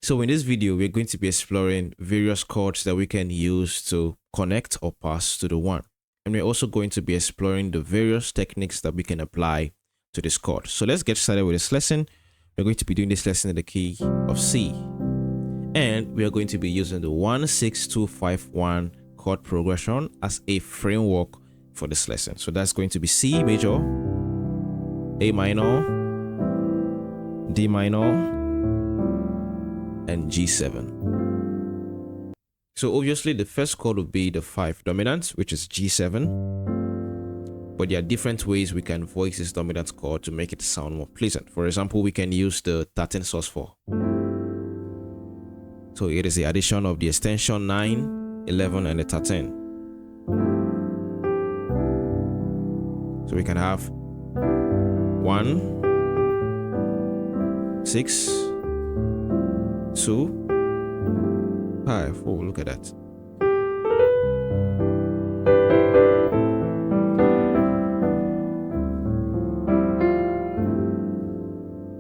So in this video, we're going to be exploring various chords that we can use to connect or pass to the one. And we're also going to be exploring the various techniques that we can apply to this chord. So let's get started with this lesson. We're going to be doing this lesson in the key of C. And we are going to be using the 1-6-2-5-1 chord progression as a framework for this lesson. So that's going to be C major, A minor, D minor, and G7. So obviously the first chord would be the 5 dominant, which is G7. But there are different ways we can voice this dominant chord to make it sound more pleasant. For example, we can use the 13 sus4. So it is the addition of the extension 9, 11, and the 13. So we can have 1, 6, 2, 5. Oh, look at that.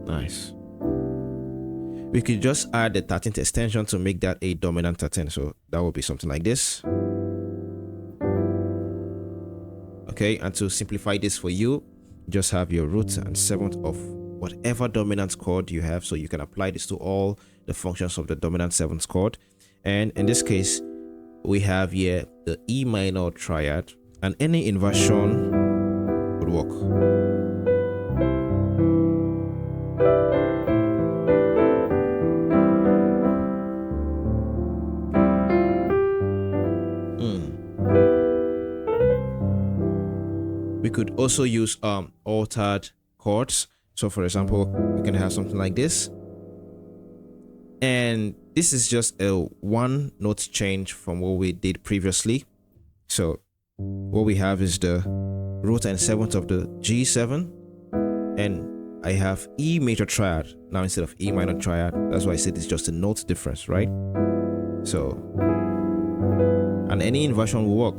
Nice. We could just add the 13th extension to make that a dominant 13. So that would be something like this. Okay, and to simplify this for you, just have your root and 7th of whatever dominant chord you have, so you can apply this to all the functions of the dominant 7th chord. And in this case, we have here the E minor triad, and any inversion would work. We could also use altered chords. So for example, we can have something like this. And this is just a 1 note change from what we did previously. So what we have is the root and 7th of the G7. And I have E major triad now instead of E minor triad. That's why I said it's just a note difference, right? So, and any inversion will work.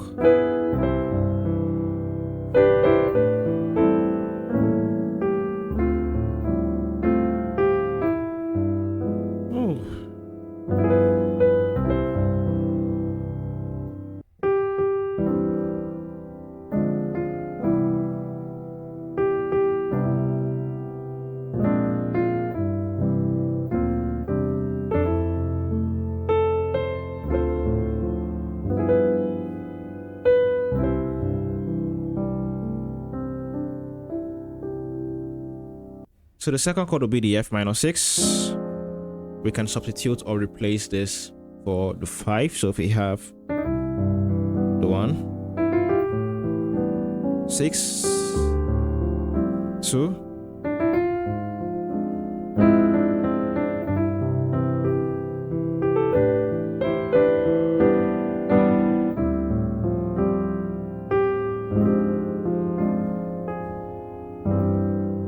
So the second chord will be the F minor 6. We can substitute or replace this for the 5. So if we have the 1, 6, 2,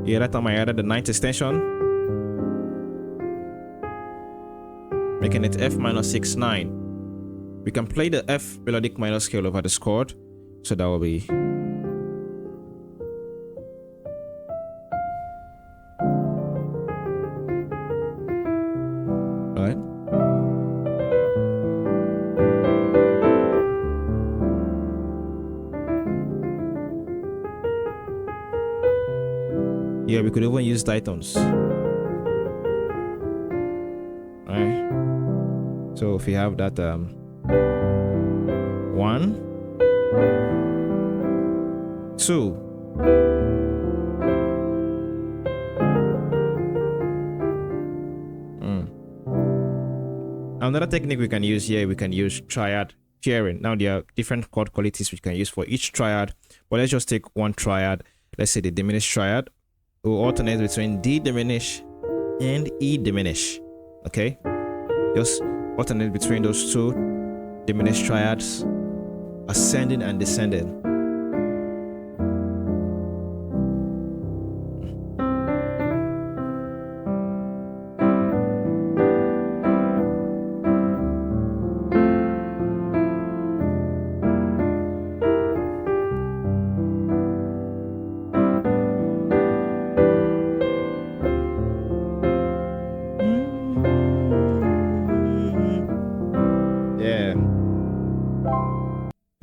yeah, that time I added the 9th extension, making it F minor 6, 9. We can play the F melodic minor scale over this chord, so that will be right. Yeah, we could even use ditons. Right. So if we have that 1, 2, another technique we can use here, we can use triad pairing. Now there are different chord qualities we can use for each triad, but let's just take one triad. Let's say the diminished triad. We'll alternate between D diminish and E diminish. Okay, just alternate between those two diminished triads, ascending and descending.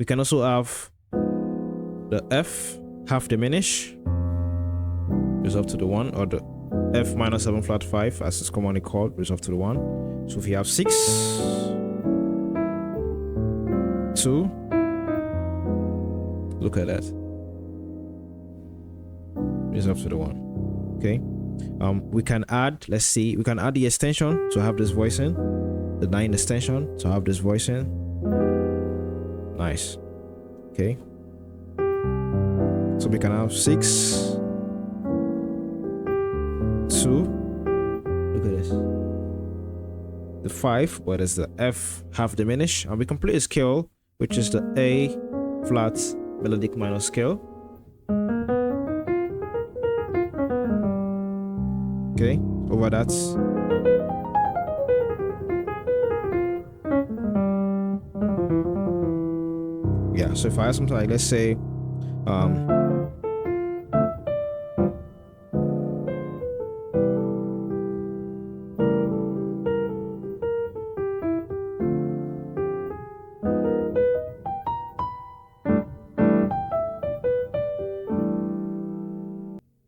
We can also have the F half diminish resolved to the 1, or the F minor 7 flat 5 as it's commonly called resolved to the 1. So if you have 6, 2, look at that, resolved to the 1. Okay. We can add, let's see, we can add the extension to have this voicing, the 9 extension to have this voicing. Nice. Okay. So we can have 6, 2, look at this, the 5, but it's the F half diminish, and we can play a scale which is the A flat melodic minor scale. Okay, over that. Yeah, so if I have something like, let's say,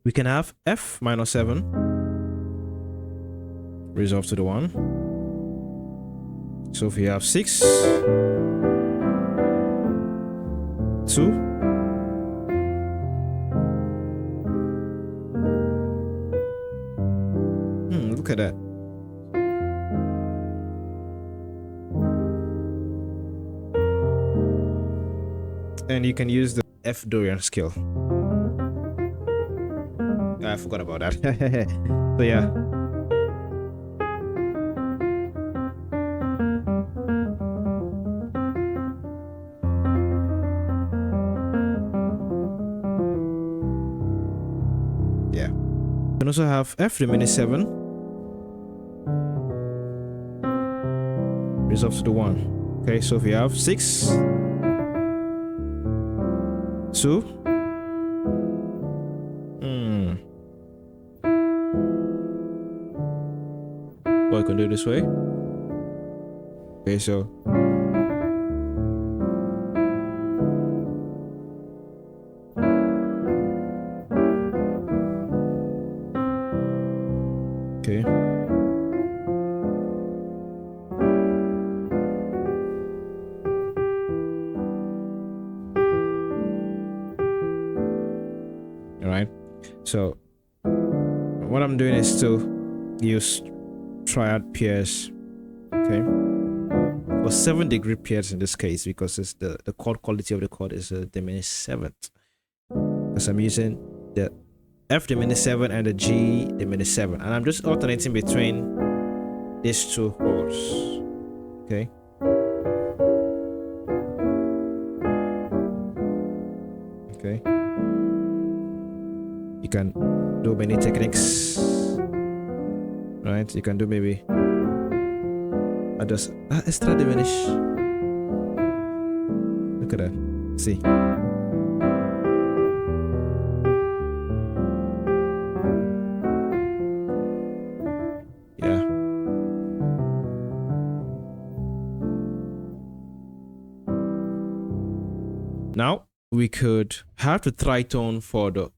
we can have F minor 7 resolved to the 1. So if we have 6, 2, look at that. And you can use the F Dorian scale. I forgot about that. So yeah. Yeah. You can also have F diminished 7 resolved to the 1. Okay, so if you have 6, 2, well, you can do it this way. Okay, so okay. All right. So what I'm doing is to use triad pairs. Okay. Or 7-degree pairs in this case, because it's the chord quality of the chord is a diminished 7th. Because I'm using the F diminished 7 and the G diminished 7, and I'm just alternating between these two chords. Okay. Okay. You can do many techniques, right? You can do maybe just extra diminish. Look at that. See. Yeah. Now we could have the tritone for the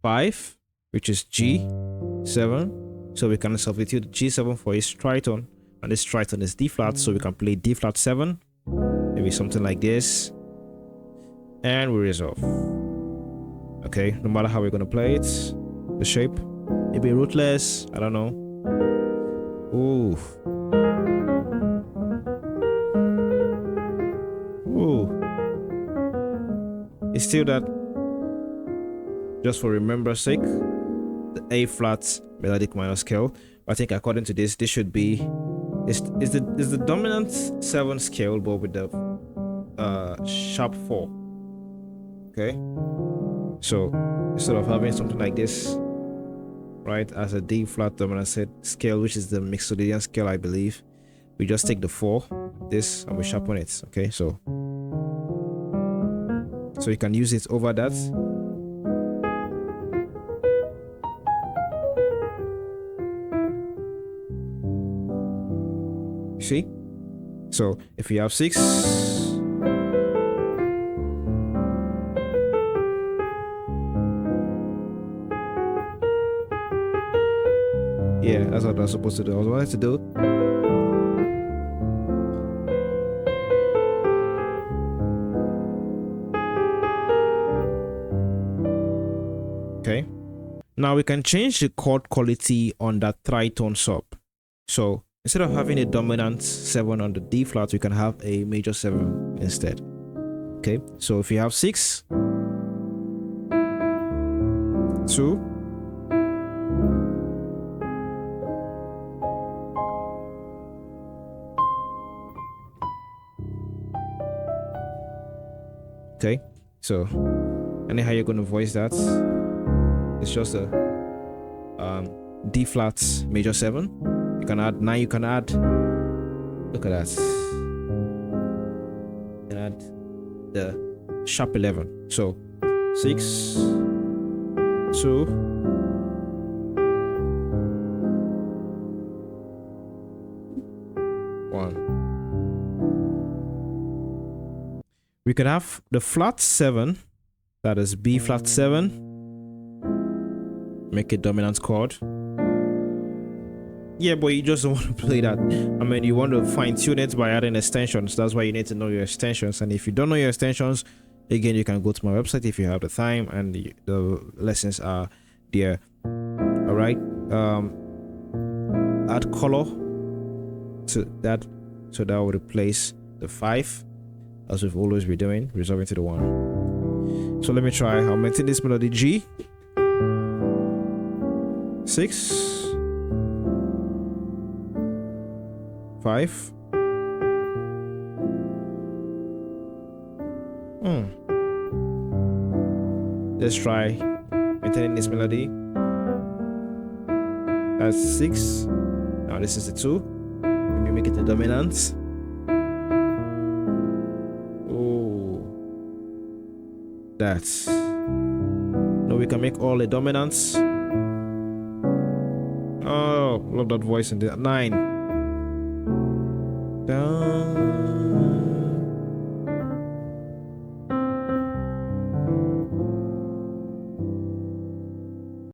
5, which is G7. So we can substitute G7 for its tritone, and this tritone is D flat, so we can play D flat 7, maybe something like this, and we resolve. Okay, no matter how we're gonna play it, the shape, maybe rootless, I don't know. Ooh. Ooh. It's still that, just for remembrance sake, the A flat melodic minor scale. I think according to this should be is the dominant 7 scale, but with the sharp 4. Okay, so instead of having something like this, right, as a D flat dominant scale, which is the Mixolydian scale, I believe, we just take the 4, this, and we sharpen it. Okay, so you can use it over that. See? So if you have 6, Yeah, that's what I was supposed to do. I was wanting to do. Okay. Now we can change the chord quality on that tritone sub. So instead of having a dominant 7 on the D flat, we can have a major 7 instead. Okay, so if you have 6, 2, okay, so anyhow you're going to voice that, it's just a D flat major 7. You can add 9, you can add, look at that, you can add the sharp 11. So 6, 2, 1. We could have the flat 7, that is B flat 7, make a dominant chord. Yeah, but you just don't want to play that. I mean, you want to fine tune it by adding extensions. That's why you need to know your extensions. And if you don't know your extensions, again, you can go to my website if you have the time, and the lessons are there. All right. Add color to that, so that will replace the 5, as we've always been doing, resolving to the 1. So let me try. I'll maintain this melody G, 6, 5. Let's try maintaining this melody. That's 6. Now this is the 2. Maybe make it the dominant. Oh, that's. No, we can make all the dominants. Oh, love that voice in the 9.